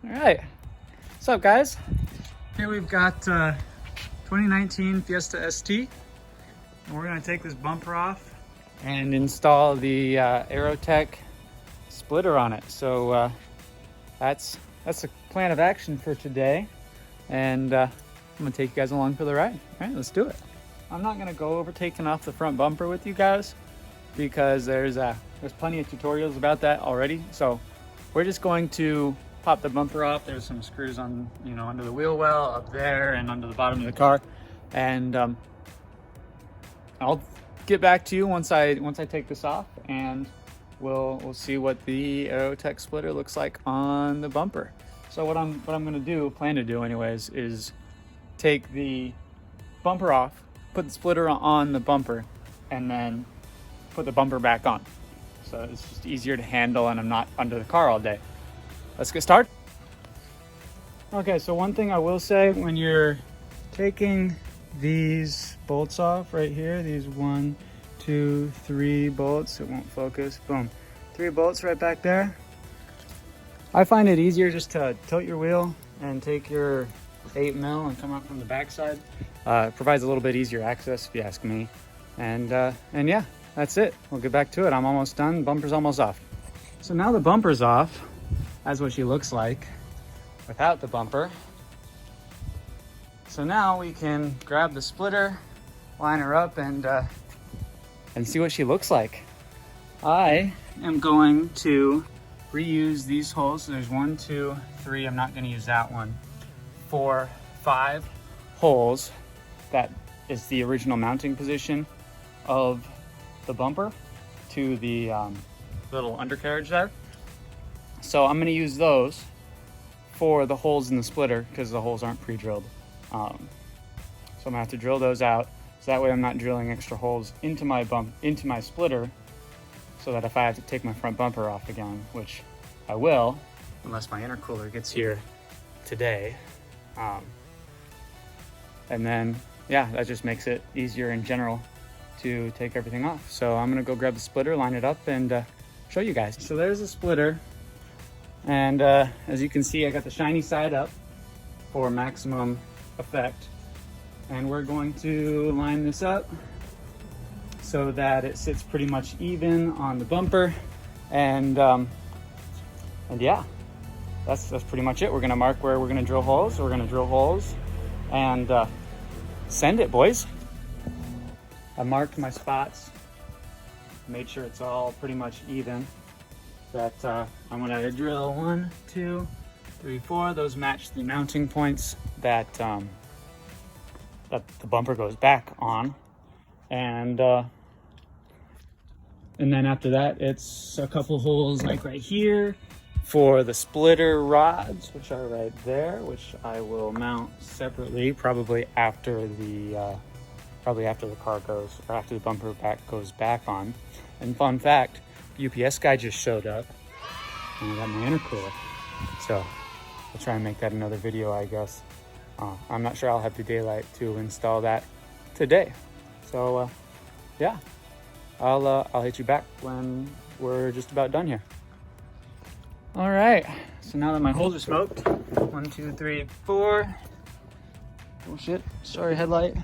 All right, what's up guys? Here we've got 2019 Fiesta ST, and we're gonna take this bumper off and install the Aerotekk splitter on it. So that's the plan of action for today, and I'm gonna take you guys along for the ride. All right, let's do it. I'm not gonna go over taking off the front bumper with you guys because there's plenty of tutorials about that already. So we're just going to pop the bumper off. There's some screws on, under the wheel well up there and under the bottom of the car, and I'll get back to you once I take this off, and we'll see what the Aerotekk splitter looks like on the bumper. So what I'm gonna plan to do anyways, is take the bumper off, put the splitter on the bumper, and then put the bumper back on. So it's just easier to handle and I'm not under the car all day. Let's get started. Okay, so one thing I will say, when you're taking these bolts off right here, these 1, 2, 3 bolts, it won't focus, boom, 3 bolts right back there. I find it easier just to tilt your wheel and take your 8mm and come up from the backside. It provides a little bit easier access if you ask me. And yeah, that's it. We'll get back to it. I'm almost done. Bumper's almost off. So now the bumper's off. That's what she looks like without the bumper. So now we can grab the splitter, line her up, and see what she looks like. I am going to reuse these holes. So there's 1, 2, 3. I'm not going to use that one. 4, 5 holes. That is the original mounting position of the bumper to the little undercarriage there. So I'm going to use those for the holes in the splitter because the holes aren't pre-drilled. So I'm going to have to drill those out, so that way I'm not drilling extra holes into my splitter, so that if I have to take my front bumper off again, which I will, unless my intercooler gets here today. And then, yeah, that just makes it easier in general to take everything off. So I'm going to go grab the splitter, line it up, and show you guys. So there's the splitter. And as you can see, I got the shiny side up for maximum effect. And we're going to line this up so that it sits pretty much even on the bumper. And yeah, that's pretty much it. We're gonna mark where we're gonna drill holes. So we're gonna drill holes and send it, boys. I marked my spots, made sure it's all pretty much even. That I'm gonna drill 1, 2, 3, 4. Those match the mounting points that the bumper goes back on, and then after that, it's a couple holes like right here for the splitter rods, which are right there, which I will mount separately, probably after the car goes, or after the bumper goes back on. And fun fact, UPS guy just showed up and I got my intercooler, so I'll try and make that another video, I guess. I'm not sure I'll have the daylight to install that today, so yeah, I'll hit you back when we're just about done here. All right, so now that my holes are smoked, 1, 2, 3, 4. Oh shit, sorry headlight.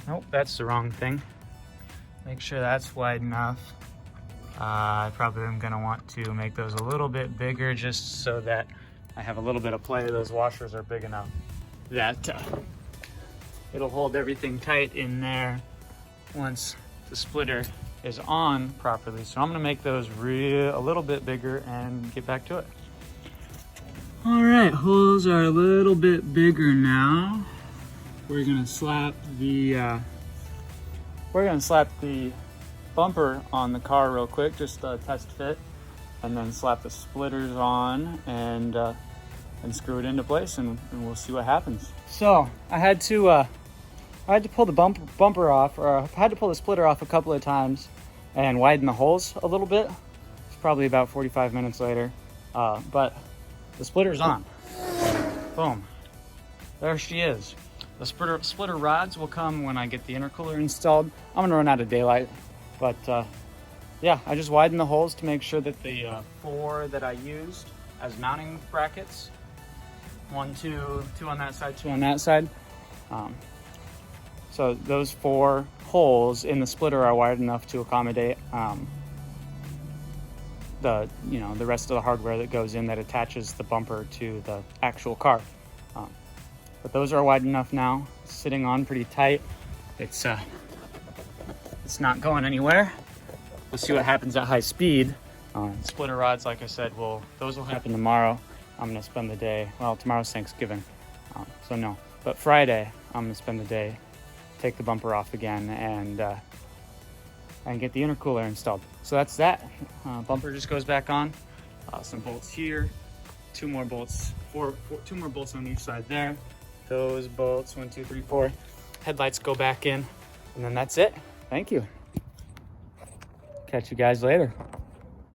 Nope, that's the wrong thing. Make sure that's wide enough. I probably am gonna want to make those a little bit bigger just so that I have a little bit of play. Those washers are big enough that it'll hold everything tight in there once the splitter is on properly. So I'm gonna make those a little bit bigger and get back to it. All right, holes are a little bit bigger now. We're gonna slap the bumper on the car real quick, just test fit, and then slap the splitters on and screw it into place, and we'll see what happens. So I had to pull the bumper off, or I had to pull the splitter off a couple of times and widen the holes a little bit. It's probably about 45 minutes later, but the splitter's on. Boom, there she is. The splitter rods will come when I get the intercooler installed. I'm gonna run out of daylight, but yeah, I just widened the holes to make sure that the 4 that I used as mounting brackets. 1, 2, 2 on that side, 2 on that side. So those 4 holes in the splitter are wide enough to accommodate the rest of the hardware that goes in that attaches the bumper to the actual car. But those are wide enough now. It's sitting on pretty tight. It's not going anywhere. We'll see what happens at high speed. Splitter rods, like I said, those will happen tomorrow. I'm gonna spend the day, well, tomorrow's Thanksgiving, so no. But Friday, I'm gonna spend the day, take the bumper off again, and get the intercooler installed. So that's that. Bumper just goes back on. Some bolts here, 2 more bolts, 2 more bolts on each side there. Those bolts, 1, 2, 3, 4. Headlights go back in, and then that's it. Thank you. Catch you guys later.